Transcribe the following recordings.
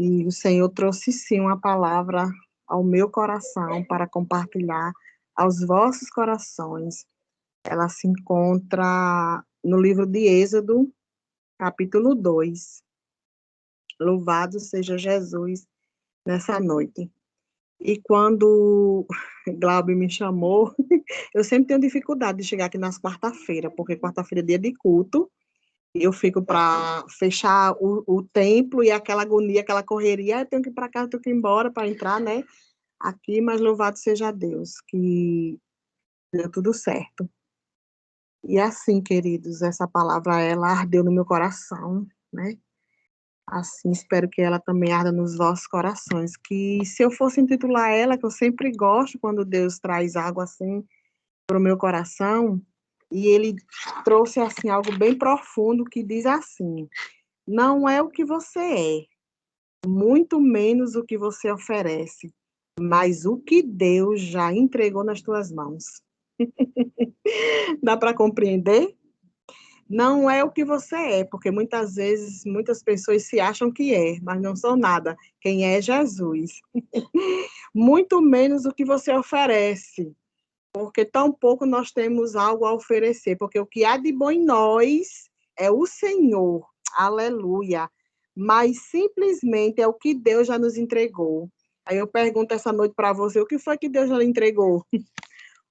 E o Senhor trouxe sim uma palavra ao meu coração para compartilhar aos vossos corações. Ela se encontra no livro de Êxodo, capítulo 2. Louvado seja Jesus nessa noite. E quando Glauber me chamou, eu sempre tenho dificuldade de chegar aqui nas quarta-feiras, porque quarta-feira é dia de culto, e eu fico para fechar o templo e aquela agonia, aquela correria, eu tenho que ir para casa, eu tenho que ir embora para entrar, né, aqui, mas louvado seja Deus, que deu tudo certo. E assim, queridos, essa palavra, ela ardeu no meu coração, né, assim, espero que ela também arda nos vossos corações, que se eu fosse intitular ela, que eu sempre gosto quando Deus traz algo assim para o meu coração, e ele trouxe, assim, algo bem profundo, que diz assim: não é o que você muito menos o que você oferece, mas o que Deus já entregou nas tuas mãos. Dá para compreender? Não é o que você porque muitas vezes muitas pessoas se acham que mas não são nada. Quem é Jesus. Muito menos o que você oferece, porque tão pouco nós temos algo a oferecer, porque o que há de bom em nós é o Senhor. Aleluia. Mas simplesmente é o que Deus já nos entregou. Aí eu pergunto essa noite para você, o que foi que Deus já lhe entregou?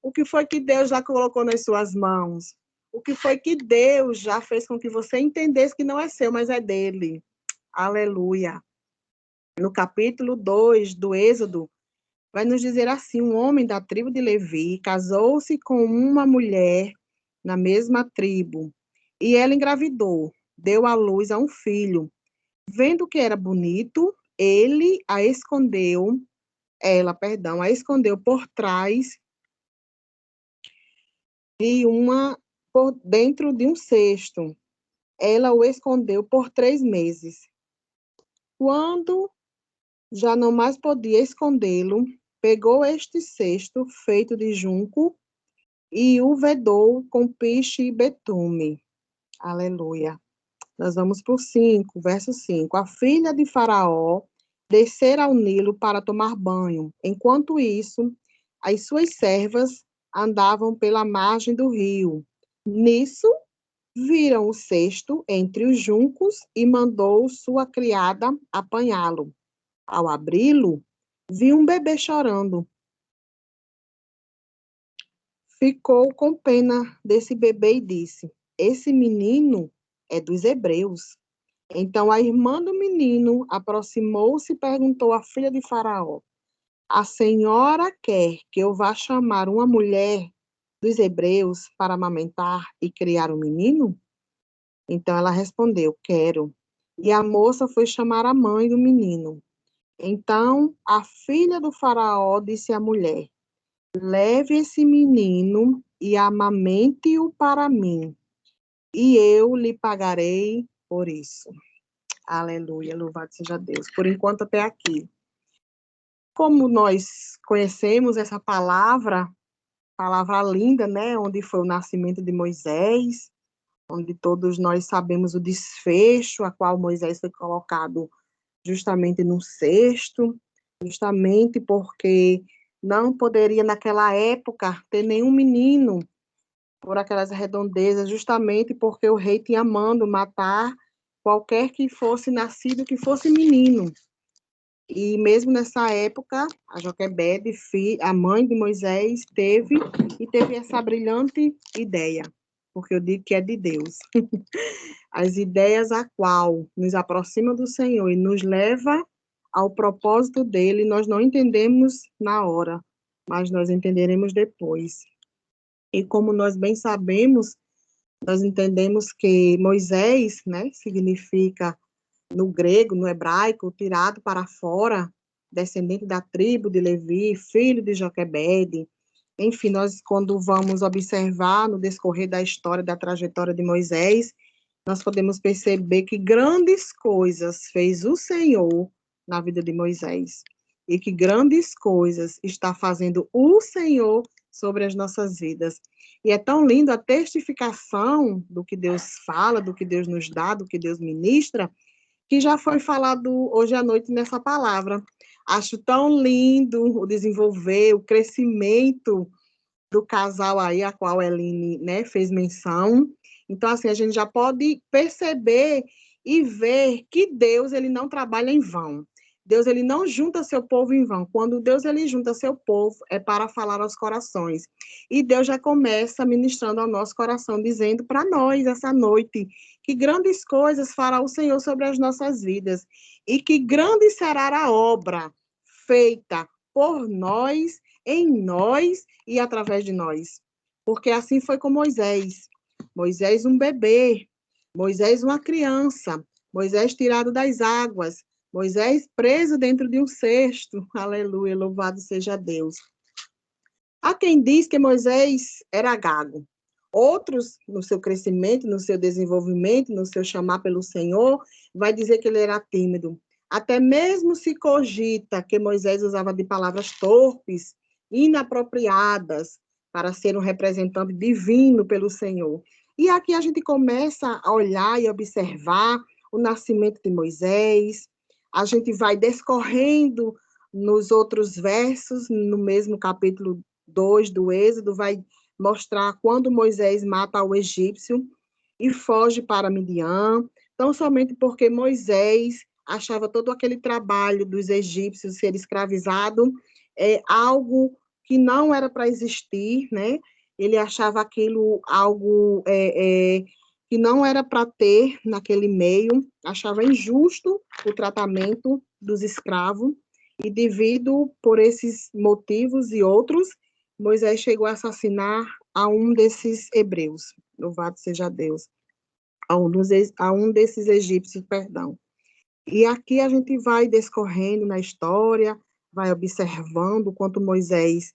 O que foi que Deus já colocou nas suas mãos? O que foi que Deus já fez com que você entendesse que não é seu, mas é dele? Aleluia. No capítulo 2 do Êxodo, vai nos dizer assim: um homem da tribo de Levi casou-se com uma mulher na mesma tribo, e ela engravidou, deu à luz a um filho. Vendo que era bonito, ela a escondeu por trás por dentro de um cesto. Ela o escondeu por 3 meses. Quando já não mais podia escondê-lo, pegou este cesto feito de junco e o vedou com piche e betume. Aleluia. Nós vamos para o 5, verso 5. A filha de Faraó descera ao Nilo para tomar banho. Enquanto isso, as suas servas andavam pela margem do rio. Nisso, viram o cesto entre os juncos e mandou sua criada apanhá-lo. Ao abri-lo, viu um bebê chorando. Ficou com pena desse bebê e disse: esse menino é dos hebreus. Então a irmã do menino aproximou-se e perguntou à filha de Faraó: a senhora quer que eu vá chamar uma mulher dos hebreus para amamentar e criar um menino? Então ela respondeu: quero. E a moça foi chamar a mãe do menino. Então a filha do Faraó disse à mulher: leve esse menino e amamente-o para mim, e eu lhe pagarei por isso. Aleluia, louvado seja Deus. Por enquanto, até aqui. Como nós conhecemos essa palavra linda, né? Onde foi o nascimento de Moisés, onde todos nós sabemos o desfecho, a qual Moisés foi colocado justamente no cesto, justamente porque não poderia, naquela época, ter nenhum menino por aquelas redondezas, justamente porque o rei tinha mando matar qualquer que fosse nascido, que fosse menino. E mesmo nessa época, a Joquebede, a mãe de Moisés, teve essa brilhante ideia, porque eu digo que é de Deus. As ideias a qual nos aproxima do Senhor e nos leva ao propósito dele, nós não entendemos na hora, mas nós entenderemos depois. E como nós bem sabemos, nós entendemos que Moisés, né, significa no grego, no hebraico, tirado para fora, descendente da tribo de Levi, filho de Joquebede. Enfim, nós quando vamos observar no decorrer da história, da trajetória de Moisés, nós podemos perceber que grandes coisas fez o Senhor na vida de Moisés e que grandes coisas está fazendo o Senhor sobre as nossas vidas. E é tão lindo a testificação do que Deus fala, do que Deus nos dá, do que Deus ministra, que já foi falado hoje à noite nessa palavra. Acho tão lindo o desenvolver, o crescimento do casal aí, a qual a Eline, né, fez menção. Então, assim, a gente já pode perceber e ver que Deus, ele não trabalha em vão. Deus, ele não junta seu povo em vão. Quando Deus, ele junta seu povo, é para falar aos corações. E Deus já começa ministrando ao nosso coração, dizendo para nós, essa noite, que grandes coisas fará o Senhor sobre as nossas vidas. E que grande será a obra feita por nós, em nós e através de nós. Porque assim foi com Moisés. Moisés, um bebê. Moisés, uma criança. Moisés, tirado das águas. Moisés, preso dentro de um cesto. Aleluia, louvado seja Deus. Há quem diz que Moisés era gago. Outros, no seu crescimento, no seu desenvolvimento, no seu chamar pelo Senhor, vai dizer que ele era tímido. Até mesmo se cogita que Moisés usava de palavras torpes, inapropriadas, para ser um representante divino pelo Senhor. E aqui a gente começa a olhar e observar o nascimento de Moisés, a gente vai descorrendo nos outros versos, no mesmo capítulo 2 do Êxodo, vai mostrar quando Moisés mata o egípcio e foge para Midian, tão somente porque Moisés achava todo aquele trabalho dos egípcios ser escravizado algo que não era para existir, né? Ele achava aquilo algo que não era para ter naquele meio, achava injusto o tratamento dos escravos, e devido por esses motivos e outros, Moisés chegou a assassinar a um desses hebreus, louvado seja Deus, a um desses egípcios, perdão. E aqui a gente vai descorrendo na história, vai observando quanto Moisés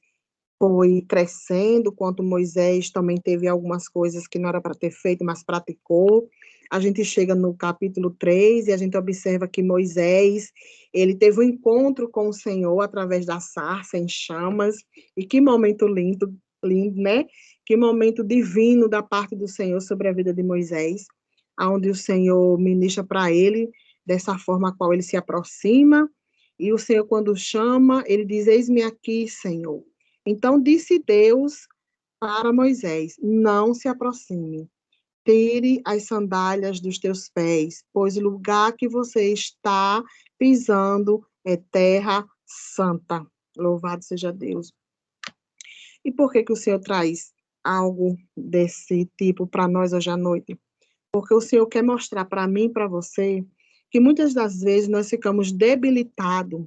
foi crescendo, quanto Moisés também teve algumas coisas que não era para ter feito, mas praticou. A gente chega no capítulo 3 e a gente observa que Moisés, ele teve um encontro com o Senhor através da sarça em chamas, e que momento lindo, lindo, né? Que momento divino da parte do Senhor sobre a vida de Moisés, onde o Senhor ministra para ele dessa forma a qual ele se aproxima, e o Senhor, quando chama, ele diz: eis-me aqui, Senhor. Então disse Deus para Moisés: não se aproxime, tire as sandálias dos teus pés, pois o lugar que você está pisando é terra santa. Louvado seja Deus. E por que o Senhor traz algo desse tipo para nós hoje à noite? Porque o Senhor quer mostrar para mim e para você que muitas das vezes nós ficamos debilitados,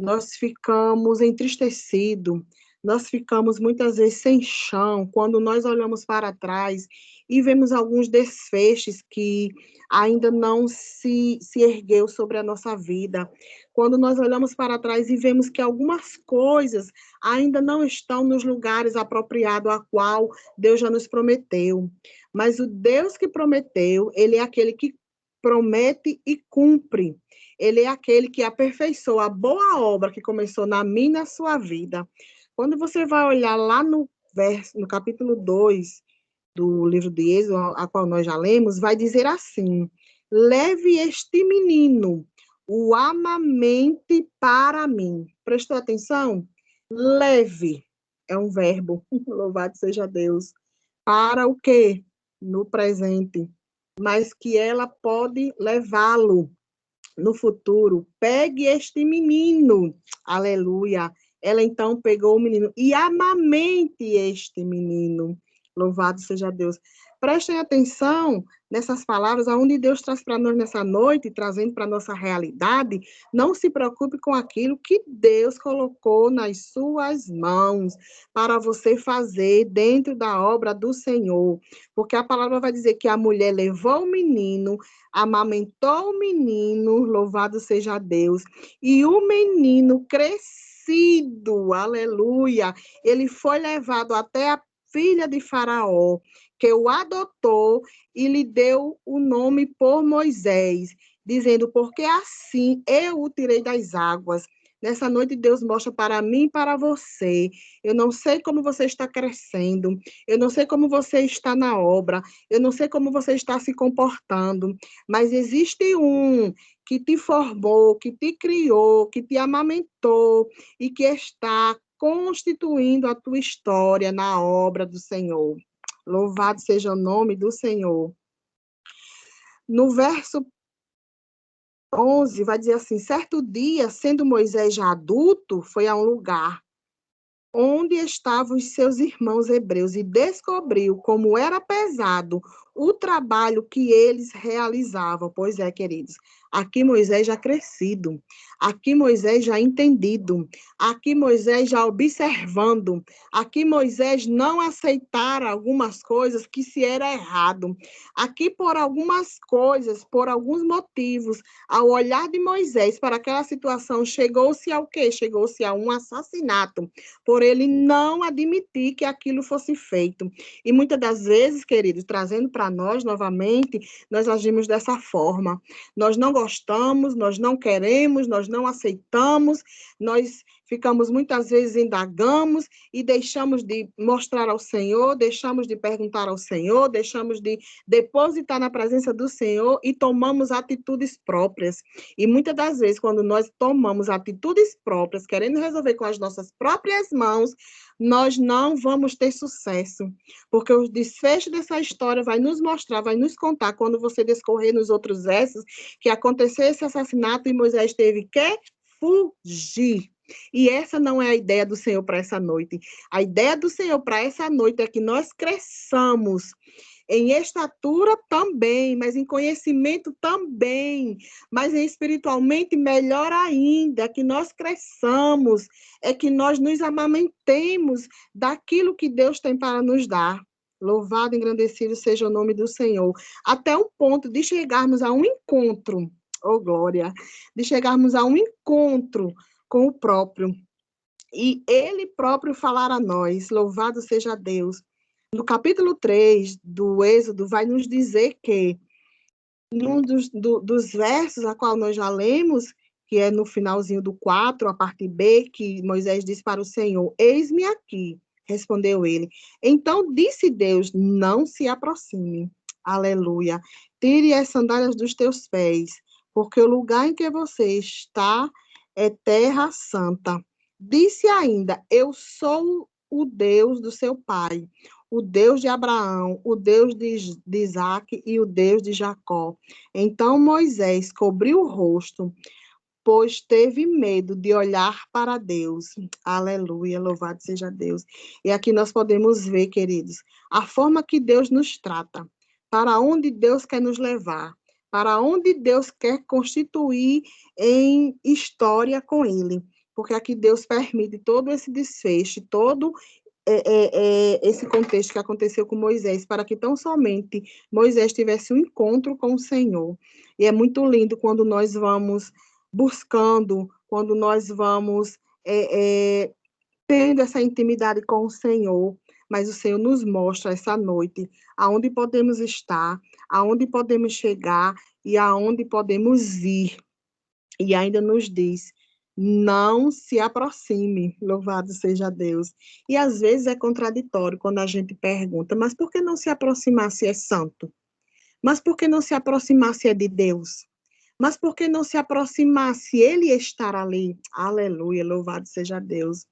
nós ficamos entristecidos, nós ficamos muitas vezes sem chão, quando nós olhamos para trás e vemos alguns desfechos que ainda não se ergueu sobre a nossa vida. Quando nós olhamos para trás e vemos que algumas coisas ainda não estão nos lugares apropriados a qual Deus já nos prometeu. Mas o Deus que prometeu, ele é aquele que promete e cumpre. Ele é aquele que aperfeiçoa a boa obra que começou na minha e na sua vida. Quando você vai olhar lá no capítulo 2 do livro de Êxodo, a qual nós já lemos, vai dizer assim: leve este menino, o amamente para mim. Prestou atenção? Leve é um verbo, louvado seja Deus. Para o quê? No presente. Mas que ela pode levá-lo no futuro. Pegue este menino, aleluia. Ela então pegou o menino e amamente este menino. Louvado seja Deus. Prestem atenção nessas palavras, aonde Deus traz para nós nessa noite, trazendo para a nossa realidade. Não se preocupe com aquilo que Deus colocou nas suas mãos para você fazer dentro da obra do Senhor. Porque a palavra vai dizer que a mulher levou o menino, amamentou o menino, louvado seja Deus, e o menino crescido, aleluia, ele foi levado até a filha de Faraó, que o adotou e lhe deu o nome por Moisés, dizendo: porque assim eu o tirei das águas. Nessa noite, Deus mostra para mim e para você. Eu não sei como você está crescendo, eu não sei como você está na obra, eu não sei como você está se comportando, mas existe um que te formou, que te criou, que te amamentou e que está constituindo a tua história na obra do Senhor. Louvado seja o nome do Senhor. No verso 11, vai dizer assim: certo dia, sendo Moisés já adulto, foi a um lugar onde estavam os seus irmãos hebreus e descobriu como era pesado o trabalho que eles realizavam. Pois é, queridos, aqui Moisés já crescido, aqui Moisés já entendido, aqui Moisés já observando, aqui Moisés não aceitara algumas coisas que se era errado. Aqui por algumas coisas, por alguns motivos, ao olhar de Moisés para aquela situação, chegou-se ao quê? Chegou-se a um assassinato, por ele não admitir que aquilo fosse feito. E muitas das vezes, queridos, trazendo para nós novamente, nós agimos dessa forma. Nós não gostamos, nós não queremos, nós não aceitamos, nós ficamos muitas vezes indagamos e deixamos de mostrar ao Senhor, deixamos de perguntar ao Senhor, deixamos de depositar na presença do Senhor e tomamos atitudes próprias. E muitas das vezes, quando nós tomamos atitudes próprias, querendo resolver com as nossas próprias mãos, nós não vamos ter sucesso, porque o desfecho dessa história vai nos mostrar, vai nos contar, quando você discorrer nos outros versos, que aconteceu esse assassinato e Moisés teve que fugir. E essa não é a ideia do Senhor para essa noite. A ideia do Senhor para essa noite é que nós cresçamos em estatura também, mas em conhecimento também, mas em espiritualmente melhor ainda, que nós cresçamos, é que nós nos amamentemos daquilo que Deus tem para nos dar. Louvado e engrandecido seja o nome do Senhor. Até o ponto de chegarmos a um encontro, oh glória, de chegarmos a um encontro com o próprio, e Ele próprio falar a nós, louvado seja Deus. No capítulo 3 do Êxodo, vai nos dizer que, num dos versos a qual nós já lemos, que é no finalzinho do 4, a parte B, que Moisés disse para o Senhor: eis-me aqui, respondeu ele. Então disse Deus: não se aproxime, aleluia, tire as sandálias dos teus pés, porque o lugar em que você está é terra santa. Disse ainda: eu sou o Deus do seu pai, o Deus de Abraão, o Deus de Isaac e o Deus de Jacó. Então Moisés cobriu o rosto, pois teve medo de olhar para Deus. Aleluia, louvado seja Deus. E aqui nós podemos ver, queridos, a forma que Deus nos trata, para onde Deus quer nos levar, para onde Deus quer constituir em história com Ele. Porque aqui Deus permite todo esse desfecho, todo esse contexto que aconteceu com Moisés, para que tão somente Moisés tivesse um encontro com o Senhor. E é muito lindo quando nós vamos buscando, quando nós vamos tendo essa intimidade com o Senhor, mas o Senhor nos mostra essa noite aonde podemos estar, aonde podemos chegar e aonde podemos ir. E ainda nos diz: não se aproxime, louvado seja Deus. E às vezes é contraditório quando a gente pergunta: mas por que não se aproximar se é santo? Mas por que não se aproximar se é de Deus? Mas por que não se aproximar se Ele estar ali? Aleluia, louvado seja Deus.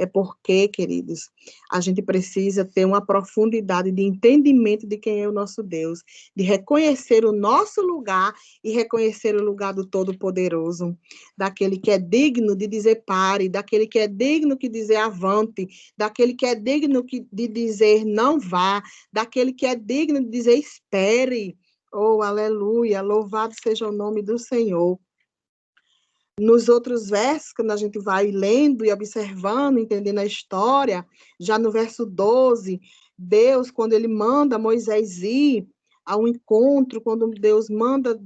É porque, queridos, a gente precisa ter uma profundidade de entendimento de quem é o nosso Deus, de reconhecer o nosso lugar e reconhecer o lugar do Todo-Poderoso, daquele que é digno de dizer pare, daquele que é digno de dizer avante, daquele que é digno de dizer não vá, daquele que é digno de dizer espere. Oh, aleluia, louvado seja o nome do Senhor. Nos outros versos, quando a gente vai lendo e observando, entendendo a história, já no verso 12, Deus, quando ele manda Moisés ir ao encontro, quando Deus manda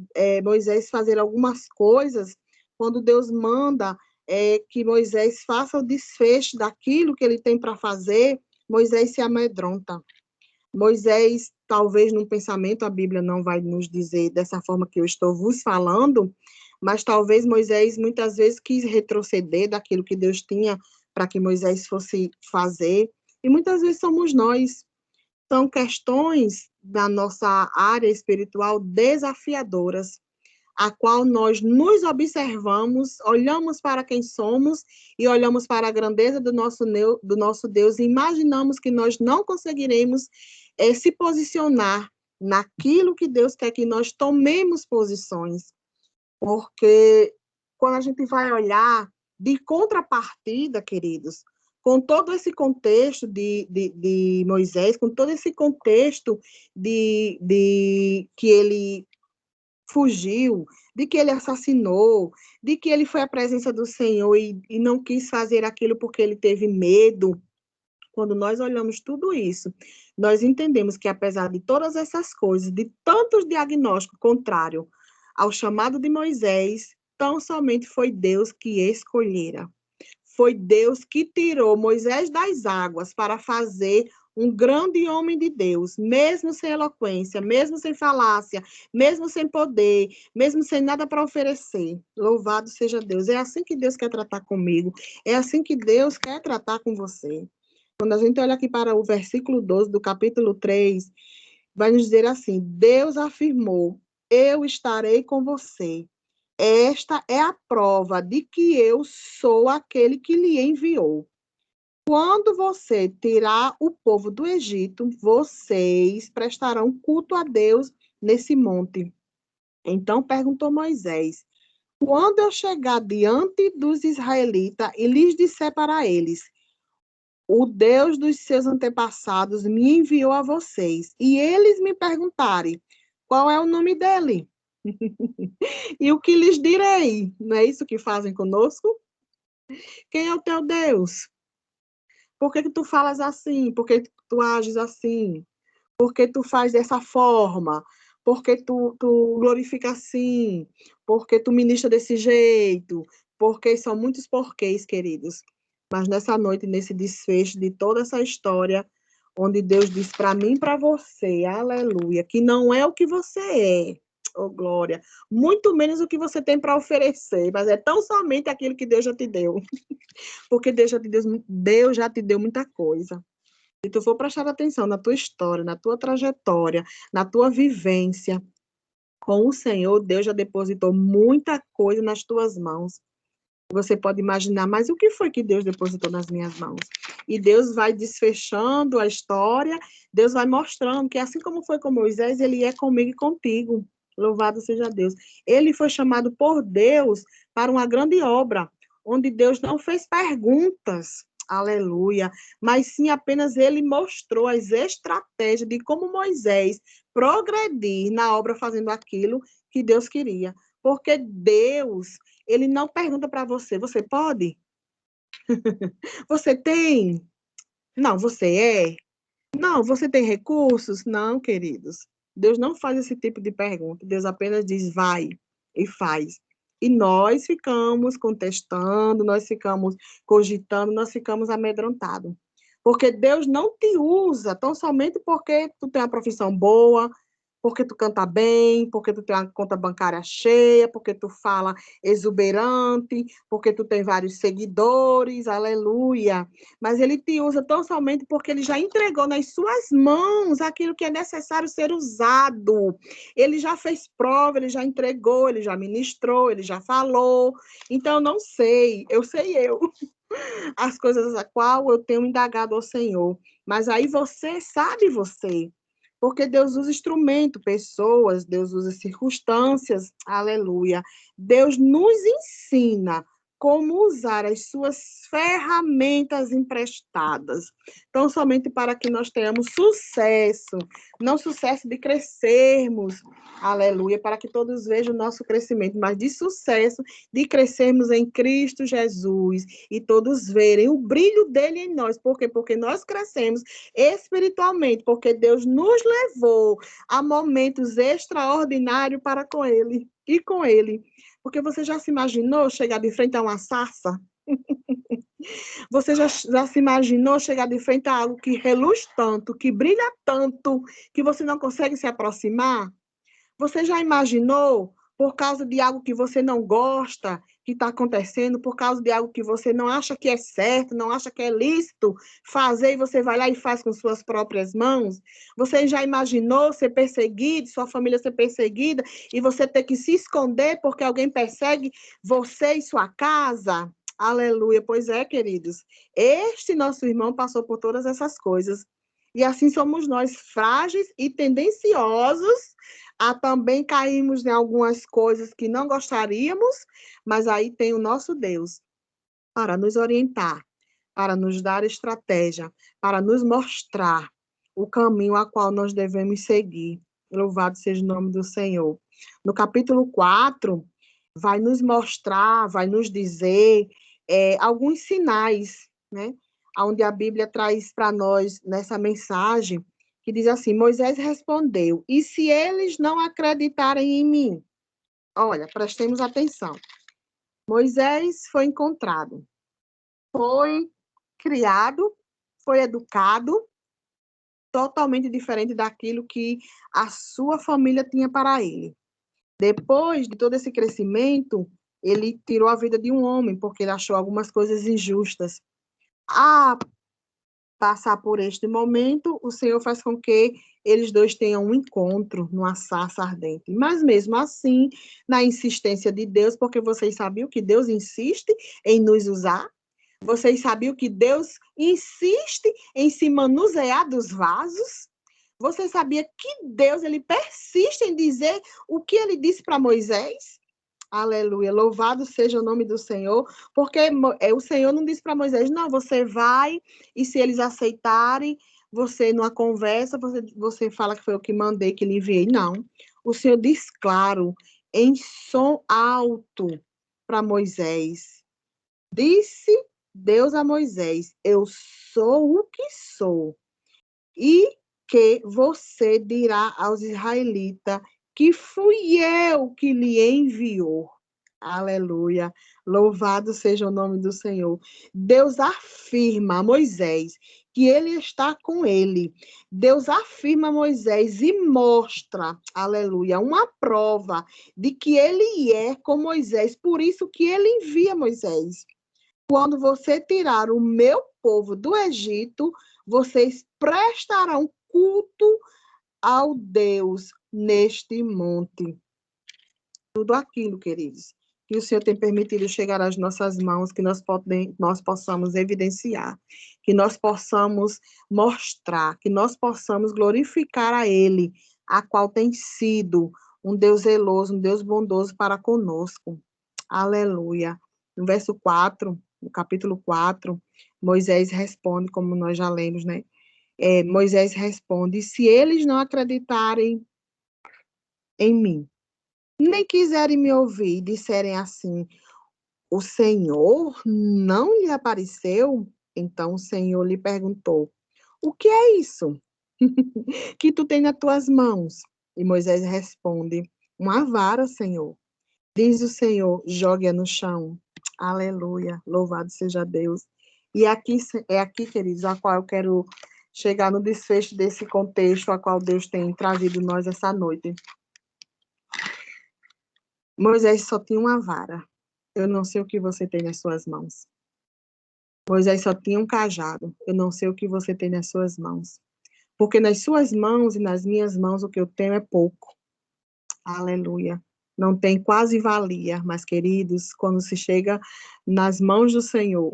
Moisés fazer algumas coisas, quando Deus manda que Moisés faça o desfecho daquilo que ele tem para fazer, Moisés se amedronta. Moisés, talvez num pensamento, a Bíblia não vai nos dizer dessa forma que eu estou vos falando, mas talvez Moisés muitas vezes quis retroceder daquilo que Deus tinha para que Moisés fosse fazer, e muitas vezes somos nós. São questões da nossa área espiritual desafiadoras, a qual nós nos observamos, olhamos para quem somos e olhamos para a grandeza do nosso Deus e imaginamos que nós não conseguiremos se posicionar naquilo que Deus quer que nós tomemos posições. Porque quando a gente vai olhar de contrapartida, queridos, com todo esse contexto de Moisés, com todo esse contexto de que ele fugiu, de que ele assassinou, de que ele foi à presença do Senhor e não quis fazer aquilo porque ele teve medo. Quando nós olhamos tudo isso, nós entendemos que apesar de todas essas coisas, de tantos diagnósticos contrários ao chamado de Moisés, tão somente foi Deus que escolhera. Foi Deus que tirou Moisés das águas para fazer um grande homem de Deus, mesmo sem eloquência, mesmo sem falácia, mesmo sem poder, mesmo sem nada para oferecer. Louvado seja Deus. É assim que Deus quer tratar comigo, é assim que Deus quer tratar com você. Quando a gente olha aqui para o versículo 12 do capítulo 3, vai nos dizer assim: Deus afirmou: eu estarei com você. Esta é a prova de que eu sou aquele que lhe enviou. Quando você tirar o povo do Egito, vocês prestarão culto a Deus nesse monte. Então perguntou Moisés: quando eu chegar diante dos israelitas e lhes disser para eles: o Deus dos seus antepassados me enviou a vocês, e eles me perguntarem qual é o nome dele, e o que lhes direi? Não é isso que fazem conosco? Quem é o teu Deus? Por que tu falas assim? Por que tu ages assim? Por que tu faz dessa forma? Por que tu glorifica assim? Por que tu ministra desse jeito? Porque são muitos porquês, queridos. Mas nessa noite, nesse desfecho de toda essa história, onde Deus diz para mim e para você, aleluia, que não é o que você é, oh glória, muito menos o que você tem para oferecer, mas é tão somente aquilo que Deus já te deu. Porque Deus já te deu muita coisa. Se tu for prestar atenção na tua história, na tua trajetória, na tua vivência com o Senhor, Deus já depositou muita coisa nas tuas mãos. Você pode imaginar, mas o que foi que Deus depositou nas minhas mãos? E Deus vai desfechando a história, Deus vai mostrando que assim como foi com Moisés, ele é comigo e contigo. Louvado seja Deus. Ele foi chamado por Deus para uma grande obra, onde Deus não fez perguntas, aleluia, mas sim apenas ele mostrou as estratégias de como Moisés progredir na obra fazendo aquilo que Deus queria. Porque Deus, ele não pergunta para você: você pode? Você tem? Não, você é? Não, você tem recursos? Não, queridos. Deus não faz esse tipo de pergunta. Deus apenas diz: vai e faz. E nós ficamos contestando, nós ficamos cogitando, nós ficamos amedrontados. Porque Deus não te usa tão somente porque tu tem uma profissão boa, porque tu canta bem, porque tu tem uma conta bancária cheia, porque tu fala exuberante, porque tu tem vários seguidores, aleluia. Mas ele te usa tão somente porque ele já entregou nas suas mãos aquilo que é necessário ser usado. Ele já fez prova, ele já entregou, ele já ministrou, ele já falou. Então, não sei, eu sei eu. As coisas a qual eu tenho indagado ao Senhor. Mas aí você sabe você. Porque Deus usa instrumento, pessoas, Deus usa circunstâncias, aleluia. Deus nos ensina como usar as suas ferramentas emprestadas. Então, somente para que nós tenhamos sucesso, não sucesso de crescermos, aleluia, para que todos vejam o nosso crescimento, mas de sucesso de crescermos em Cristo Jesus e todos verem o brilho dele em nós. Por quê? Porque nós crescemos espiritualmente, porque Deus nos levou a momentos extraordinários para com ele e com ele. Porque você já se imaginou chegar de frente a uma sarça? Você já se imaginou chegar de frente a algo que reluz tanto, que brilha tanto, que você não consegue se aproximar? Você já imaginou por causa de algo que você não gosta, que está acontecendo, por causa de algo que você não acha que é certo, não acha que é lícito fazer, e você vai lá e faz com suas próprias mãos? Você já imaginou ser perseguido, sua família ser perseguida, e você ter que se esconder porque alguém persegue você e sua casa? Aleluia. Pois é, queridos, este nosso irmão passou por todas essas coisas. E assim somos nós, frágeis e tendenciosos a também cairmos em algumas coisas que não gostaríamos, mas aí tem o nosso Deus para nos orientar, para nos dar estratégia, para nos mostrar o caminho a qual nós devemos seguir. Louvado seja o nome do Senhor. No capítulo 4, vai nos mostrar, vai nos dizer alguns sinais, né? Onde a Bíblia traz para nós, nessa mensagem, que diz assim: Moisés respondeu, e se eles não acreditarem em mim? Olha, prestemos atenção. Moisés foi encontrado, foi criado, foi educado, totalmente diferente daquilo que a sua família tinha para ele. Depois de todo esse crescimento, ele tirou a vida de um homem, porque ele achou algumas coisas injustas. A passar por este momento, o Senhor faz com que eles dois tenham um encontro numa sarça ardente. Mas mesmo assim, na insistência de Deus, porque vocês sabiam que Deus insiste em nos usar, vocês sabiam que Deus insiste em se manusear dos vasos, você sabia que Deus ele persiste em dizer o que ele disse para Moisés? Aleluia, louvado seja o nome do Senhor, porque o Senhor não disse para Moisés, não, você vai, e se eles aceitarem, você numa conversa, você fala que foi eu que mandei, que lhe enviei. Não, o Senhor diz claro, em som alto para Moisés. Disse Deus a Moisés, eu sou o que sou, e que você dirá aos israelitas que fui eu que lhe enviou. Aleluia. Louvado seja o nome do Senhor. Deus afirma a Moisés que ele está com ele. Deus afirma a Moisés e mostra, aleluia, uma prova de que ele é com Moisés. Por isso que ele envia Moisés. Quando você tirar o meu povo do Egito, vocês prestarão culto ao Deus neste monte. Tudo aquilo, queridos, que o Senhor tem permitido chegar às nossas mãos, que nós possamos evidenciar, que nós possamos mostrar, que nós possamos glorificar a Ele, a qual tem sido um Deus zeloso, um Deus bondoso para conosco. Aleluia. No verso 4, no capítulo 4, Moisés responde, como nós já lemos, né? Moisés responde, se eles não acreditarem em mim, nem quiserem me ouvir, disserem assim, o Senhor não lhe apareceu? Então o Senhor lhe perguntou, o que é isso que tu tem nas tuas mãos? E Moisés responde, uma vara, Senhor. Diz o Senhor, jogue-a no chão. Aleluia, louvado seja Deus. E aqui, queridos, a qual eu quero chegar no desfecho desse contexto a qual Deus tem trazido nós essa noite. Moisés só tinha uma vara. Eu não sei o que você tem nas suas mãos. Moisés só tinha um cajado. Eu não sei o que você tem nas suas mãos. Porque nas suas mãos e nas minhas mãos o que eu tenho é pouco. Aleluia. Não tem quase valia, mas, queridos, quando se chega nas mãos do Senhor,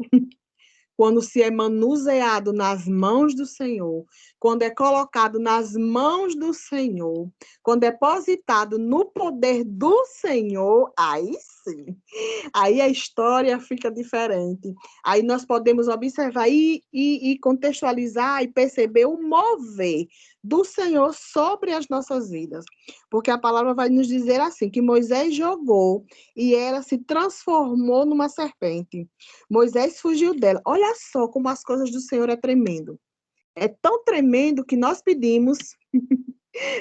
quando se é manuseado nas mãos do Senhor, quando é colocado nas mãos do Senhor, quando é depositado no poder do Senhor, aí sim, aí a história fica diferente. Aí nós podemos observar e contextualizar e perceber o mover do Senhor sobre as nossas vidas. Porque a palavra vai nos dizer assim, que Moisés jogou e ela se transformou numa serpente. Moisés fugiu dela. Olha só como as coisas do Senhor é tremendo. É tão tremendo que nós pedimos.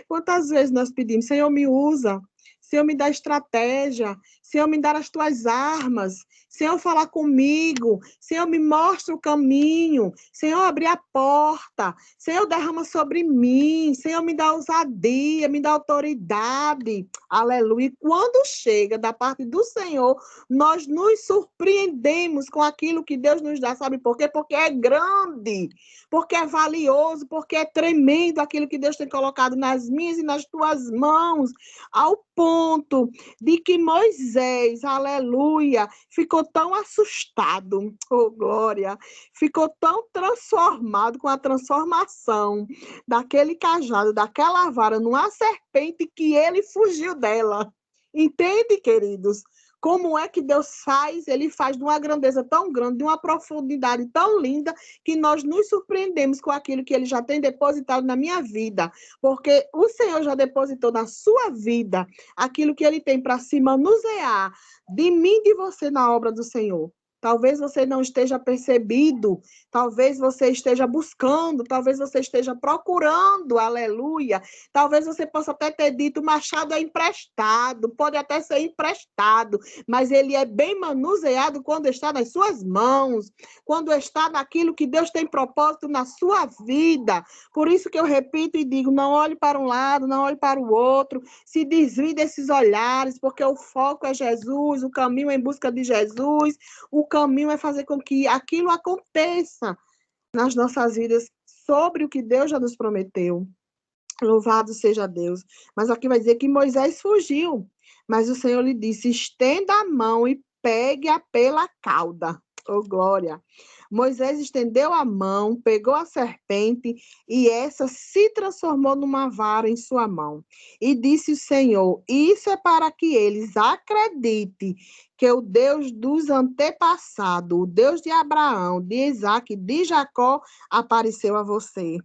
Quantas vezes nós pedimos, Senhor, me usa, Senhor, me dá estratégia, Senhor, me dar as tuas armas. Senhor, falar comigo. Senhor, me mostra o caminho. Senhor, abrir a porta. Senhor, derrama sobre mim. Senhor, me dá ousadia, me dá autoridade. Aleluia. E quando chega da parte do Senhor, nós nos surpreendemos com aquilo que Deus nos dá. Sabe por quê? Porque é grande, porque é valioso, porque é tremendo aquilo que Deus tem colocado nas minhas e nas tuas mãos, ao ponto de que Moisés, aleluia, ficou tão assustado, oh glória, ficou tão transformado com a transformação daquele cajado, daquela vara, numa serpente, que ele fugiu dela. Entende, queridos? Como é que Deus faz? Ele faz de uma grandeza tão grande, de uma profundidade tão linda, que nós nos surpreendemos com aquilo que ele já tem depositado na minha vida. Porque o Senhor já depositou na sua vida aquilo que ele tem para se manusear de mim e de você na obra do Senhor. Talvez você não esteja percebido, talvez você esteja buscando, talvez você esteja procurando, aleluia. Talvez você possa até ter dito, o machado é emprestado, pode até ser emprestado, mas ele é bem manuseado quando está nas suas mãos, quando está naquilo que Deus tem propósito na sua vida. Por isso que eu repito e digo, não olhe para um lado, não olhe para o outro, se desvie desses olhares, porque o foco é Jesus, o caminho é em busca de Jesus, o caminho é fazer com que aquilo aconteça nas nossas vidas sobre o que Deus já nos prometeu. Louvado seja Deus. Mas aqui vai dizer que Moisés fugiu, mas o Senhor lhe disse, estenda a mão e pegue-a pela cauda. Oh, glória! Moisés estendeu a mão, pegou a serpente, e essa se transformou numa vara em sua mão. E disse o Senhor, isso é para que eles acreditem que o Deus dos antepassados, o Deus de Abraão, de Isaque, de Jacó, apareceu a você.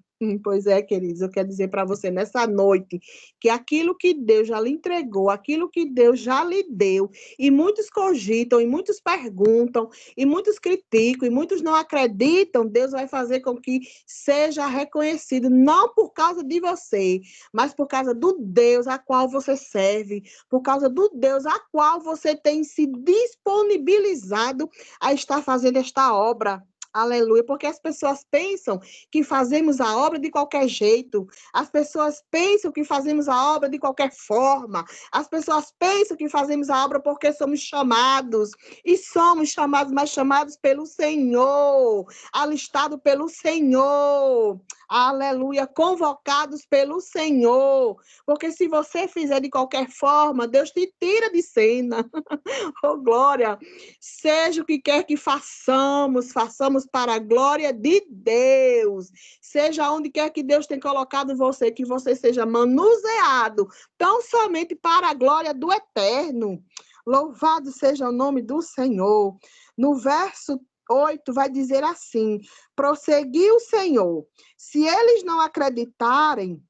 Pois é, queridos, eu quero dizer para você nessa noite que aquilo que Deus já lhe entregou, aquilo que Deus já lhe deu, e muitos cogitam, e muitos perguntam, e muitos criticam, e muitos não acreditam, Deus vai fazer com que seja reconhecido, não por causa de você, mas por causa do Deus a qual você serve, por causa do Deus a qual você tem se disponibilizado a estar fazendo esta obra. Aleluia, porque as pessoas pensam que fazemos a obra de qualquer jeito, as pessoas pensam que fazemos a obra de qualquer forma, as pessoas pensam que fazemos a obra porque somos chamados, e somos chamados, mas chamados pelo Senhor, alistados pelo Senhor, aleluia, convocados pelo Senhor, porque se você fizer de qualquer forma, Deus te tira de cena. Oh, glória! Seja o que quer que façamos, façamos para a glória de Deus. Seja onde quer que Deus tenha colocado você, que você seja manuseado, tão somente para a glória do Eterno. Louvado seja o nome do Senhor. No verso 8 vai dizer assim, prosseguiu o Senhor, se eles não acreditarem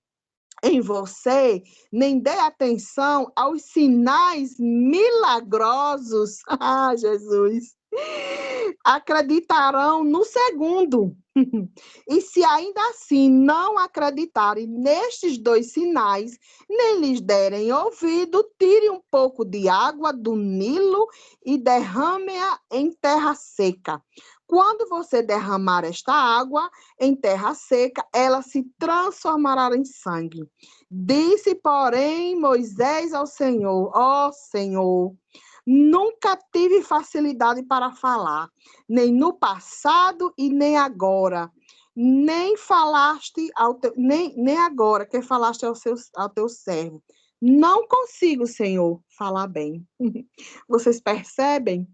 em você, nem dê atenção aos sinais milagrosos. Ah, Jesus! Acreditarão no segundo. E se ainda assim não acreditarem nestes dois sinais, nem lhes derem ouvido, tire um pouco de água do Nilo e derrame-a em terra seca. Quando você derramar esta água em terra seca, ela se transformará em sangue. Disse, porém, Moisés ao Senhor, ó Senhor, nunca tive facilidade para falar, nem no passado e nem agora. Nem falaste nem agora que falaste ao teu servo. Não consigo, Senhor, falar bem. Vocês percebem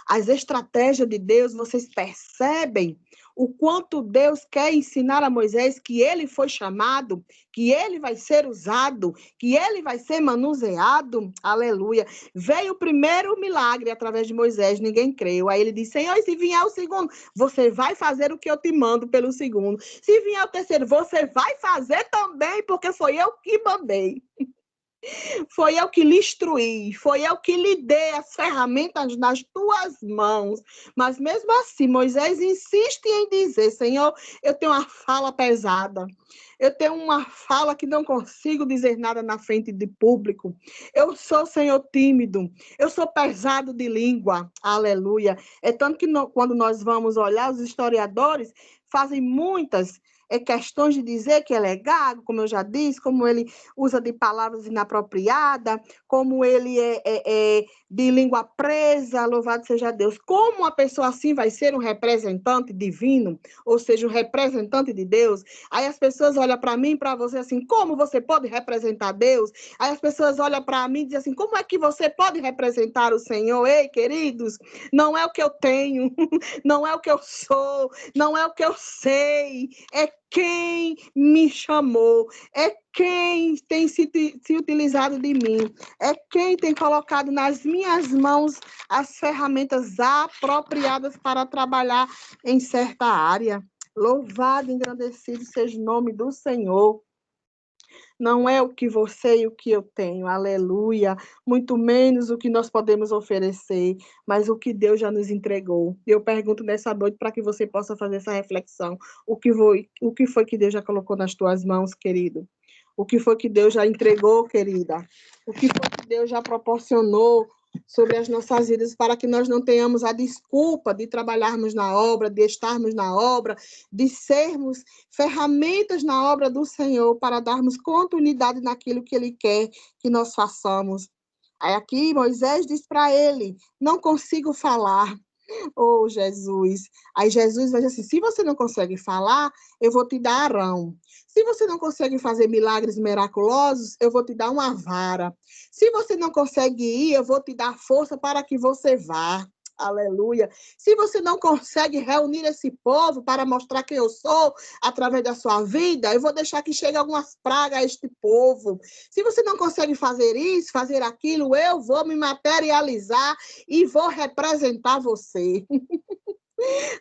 as estratégias de Deus? Vocês percebem o quanto Deus quer ensinar a Moisés que ele foi chamado, que ele vai ser usado, que ele vai ser manuseado? Aleluia. Veio o primeiro milagre através de Moisés, ninguém creu. Aí ele disse, Senhor, e se vier o segundo? Você vai fazer o que eu te mando pelo segundo. Se vier o terceiro, você vai fazer também, porque foi eu que mandei. Foi eu que lhe instruí, foi eu que lhe dei as ferramentas nas tuas mãos. Mas mesmo assim, Moisés insiste em dizer, Senhor, eu tenho uma fala pesada. Eu tenho uma fala que não consigo dizer nada na frente de público. Eu sou, Senhor, tímido. Eu sou pesado de língua. Aleluia. É tanto que quando nós vamos olhar, os historiadores fazem muitas questões de dizer que ele é gago, como eu já disse, como ele usa de palavras inapropriadas, como ele é de língua presa, louvado seja Deus. Como uma pessoa assim vai ser um representante divino, ou seja, um representante de Deus? Aí as pessoas olham para mim, para você assim, como você pode representar Deus? Aí as pessoas olham para mim e dizem assim, como é que você pode representar o Senhor? Ei, queridos, não é o que eu tenho, não é o que eu sou, não é o que eu sei, é quem me chamou, é quem tem se utilizado de mim, é quem tem colocado nas minhas mãos as ferramentas apropriadas para trabalhar em certa área. Louvado e engrandecido seja o nome do Senhor. Não é o que você e o que eu tenho, aleluia, muito menos o que nós podemos oferecer, mas o que Deus já nos entregou. Eu pergunto nessa noite para que você possa fazer essa reflexão. O que foi que Deus já colocou nas tuas mãos, querido? O que foi que Deus já entregou, querida? O que foi que Deus já proporcionou sobre as nossas vidas para que nós não tenhamos a desculpa de trabalharmos na obra, de estarmos na obra, de sermos ferramentas na obra do Senhor para darmos continuidade naquilo que Ele quer que nós façamos. Aí aqui Moisés diz para ele, não consigo falar. Oh, Jesus. Aí Jesus vai dizer assim, se você não consegue falar, eu vou te dar Arão. Se você não consegue fazer milagres miraculosos, eu vou te dar uma vara. Se você não consegue ir, eu vou te dar força para que você vá. Aleluia. Se você não consegue reunir esse povo para mostrar quem eu sou através da sua vida, eu vou deixar que chegue algumas pragas a este povo. Se você não consegue fazer isso, fazer aquilo, eu vou me materializar e vou representar você.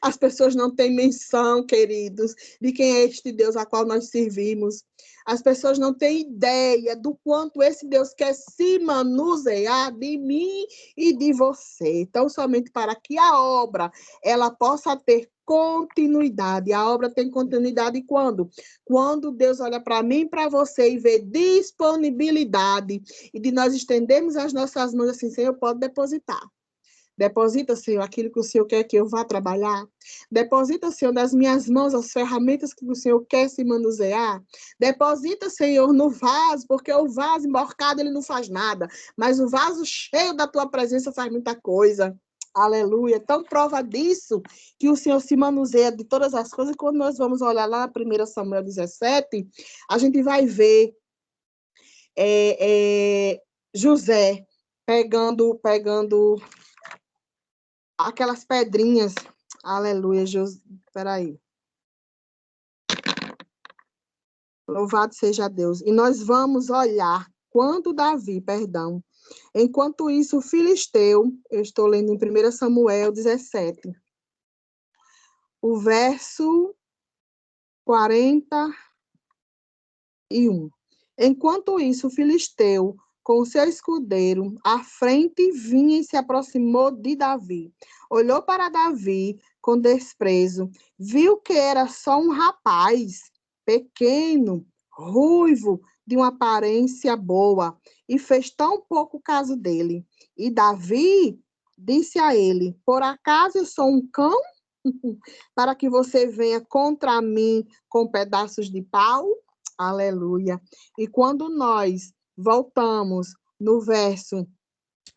As pessoas não têm menção, queridos, de quem é este Deus a qual nós servimos. As pessoas não têm ideia do quanto esse Deus quer se manusear de mim e de você. Então, somente para que a obra ela possa ter continuidade. A obra tem continuidade quando? Quando Deus olha para mim e para você e vê disponibilidade e de nós estendermos as nossas mãos assim, Senhor, pode depositar. Deposita, Senhor, aquilo que o Senhor quer que eu vá trabalhar. Deposita, Senhor, nas minhas mãos as ferramentas que o Senhor quer se manusear. Deposita, Senhor, no vaso, porque o vaso emborcado ele não faz nada, mas o vaso cheio da tua presença faz muita coisa. Aleluia. Então, prova disso que o Senhor se manuseia de todas as coisas. Quando nós vamos olhar lá na 1 Samuel 17, a gente vai ver José pegando aquelas pedrinhas. Aleluia, Jesus. Peraí. Louvado seja Deus. E nós vamos olhar enquanto isso, o filisteu, eu estou lendo em 1 Samuel 17, o verso 41. Enquanto isso, o filisteu, com o seu escudeiro, à frente vinha e se aproximou de Davi. Olhou para Davi com desprezo, viu que era só um rapaz, pequeno, ruivo, de uma aparência boa, e fez tão pouco caso dele. E Davi disse a ele, por acaso eu sou um cão? Para que você venha contra mim com pedaços de pau? Aleluia. E quando nós voltamos no verso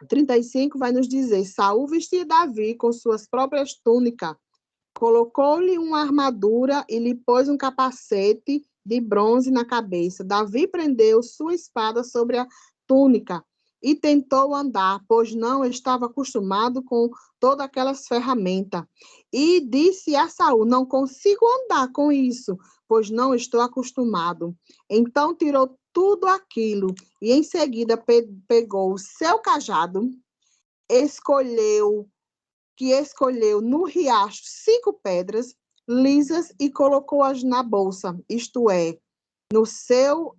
35, vai nos dizer, Saul vestia Davi com suas próprias túnicas, colocou-lhe uma armadura e lhe pôs um capacete de bronze na cabeça. Davi prendeu sua espada sobre a túnica e tentou andar, pois não estava acostumado com todas aquelas ferramentas. E disse a Saul, não consigo andar com isso, pois não estou acostumado. Então tirou tudo aquilo e em seguida pegou o seu cajado, escolheu no riacho 5 pedras lisas e colocou-as na bolsa, isto é, no seu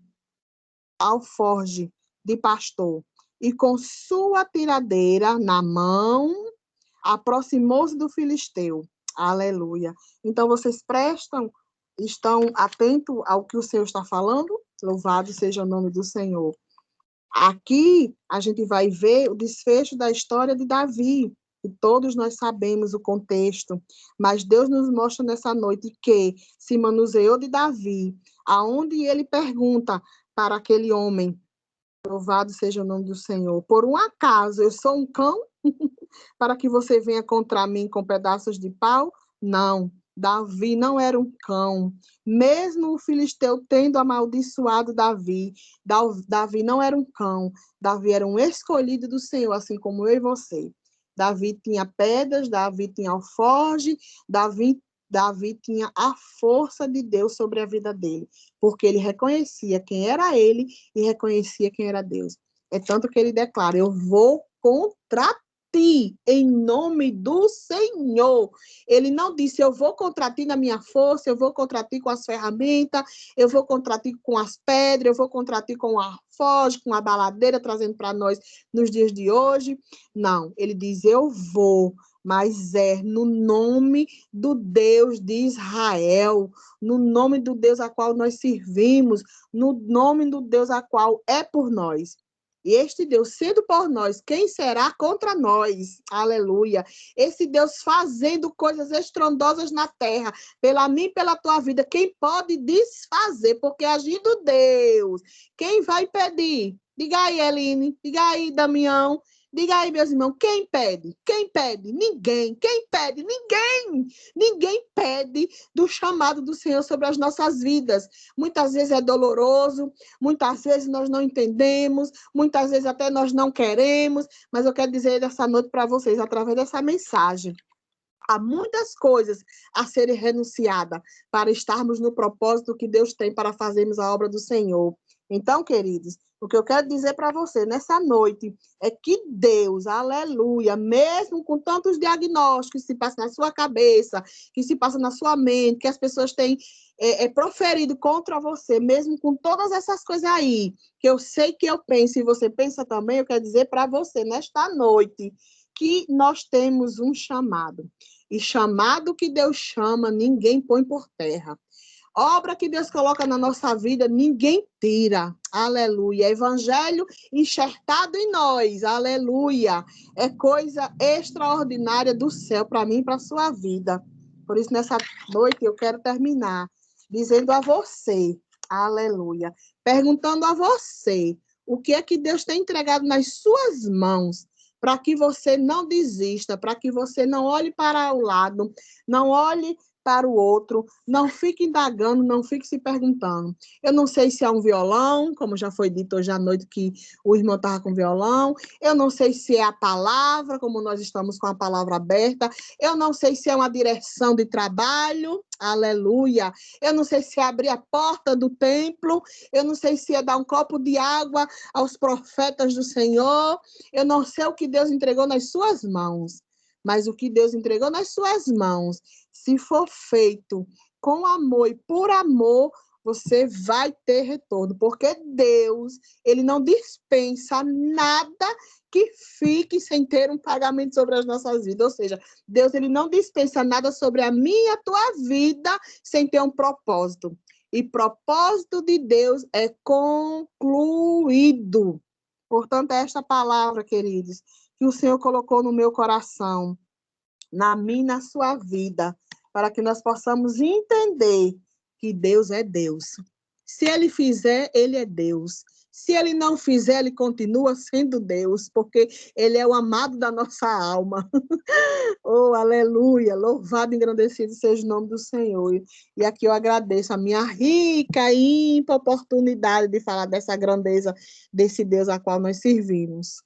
alforje, de pastor, e com sua tiradeira na mão, aproximou-se do filisteu. Aleluia. Então, vocês estão atentos ao que o Senhor está falando? Louvado seja o nome do Senhor. Aqui, a gente vai ver o desfecho da história de Davi, e todos nós sabemos o contexto, mas Deus nos mostra nessa noite que se manuseou de Davi, aonde ele pergunta para aquele homem, louvado seja o nome do Senhor, por um acaso eu sou um cão para que você venha contra mim com pedaços de pau? Não, Davi não era um cão. Mesmo o filisteu tendo amaldiçoado Davi, Davi não era um cão. Davi era um escolhido do Senhor, assim como eu e você. Davi tinha pedras, Davi tinha alforge, Davi tinha a força de Deus sobre a vida dele, porque ele reconhecia quem era ele e reconhecia quem era Deus. É tanto que ele declara, eu vou contra ti, em nome do Senhor. Ele não disse, eu vou contra ti na minha força, eu vou contra ti com as ferramentas, eu vou contra ti com as pedras, eu vou contra ti com a foge, com a baladeira, trazendo para nós nos dias de hoje. Não, ele diz, eu vou, mas é no nome do Deus de Israel, no nome do Deus a qual nós servimos, no nome do Deus a qual é por nós. E este Deus sendo por nós, quem será contra nós? Aleluia. Esse Deus fazendo coisas estrondosas na terra, pela mim e pela tua vida, quem pode desfazer? Porque agindo Deus, quem vai pedir? Diga aí, Eline, diga aí, Damião, diga aí, meus irmãos, quem pede? Quem pede? Ninguém. Quem pede? Ninguém. Ninguém pede do chamado do Senhor sobre as nossas vidas. Muitas vezes é doloroso, muitas vezes nós não entendemos, muitas vezes até nós não queremos, mas eu quero dizer essa noite para vocês, através dessa mensagem, há muitas coisas a serem renunciadas para estarmos no propósito que Deus tem para fazermos a obra do Senhor. Então, queridos, o que eu quero dizer para você nessa noite é que Deus, aleluia, mesmo com tantos diagnósticos que se passam na sua cabeça, que se passam na sua mente, que as pessoas têm proferido contra você, mesmo com todas essas coisas aí, que eu sei que eu penso e você pensa também, eu quero dizer para você nesta noite que nós temos um chamado. E chamado que Deus chama, ninguém põe por terra. Obra que Deus coloca na nossa vida, ninguém tira. Aleluia. Evangelho enxertado em nós. Aleluia. É coisa extraordinária do céu para mim e para a sua vida. Por isso, nessa noite, eu quero terminar dizendo a você, aleluia, perguntando a você, o que é que Deus tem entregado nas suas mãos, para que você não desista, para que você não olhe para o lado, não olhe para o outro, não fique indagando, não fique se perguntando. Eu não sei se é um violão, como já foi dito hoje à noite que o irmão estava com violão, eu não sei se é a palavra, como nós estamos com a palavra aberta, eu não sei se é uma direção de trabalho, aleluia, eu não sei se é abrir a porta do templo, eu não sei se é dar um copo de água aos profetas do Senhor, eu não sei o que Deus entregou nas suas mãos, mas o que Deus entregou nas suas mãos, se for feito com amor e por amor, você vai ter retorno, porque Deus, ele não dispensa nada que fique sem ter um pagamento sobre as nossas vidas, ou seja, Deus, ele não dispensa nada sobre a minha e a tua vida sem ter um propósito, e propósito de Deus é concluído. Portanto, é esta palavra, queridos, que o Senhor colocou no meu coração, na minha e na sua vida, para que nós possamos entender que Deus é Deus. Se Ele fizer, Ele é Deus. Se Ele não fizer, Ele continua sendo Deus, porque Ele é o amado da nossa alma. Oh, aleluia! Louvado e engrandecido seja o nome do Senhor. E aqui eu agradeço a minha rica e ímpar oportunidade de falar dessa grandeza desse Deus a qual nós servimos.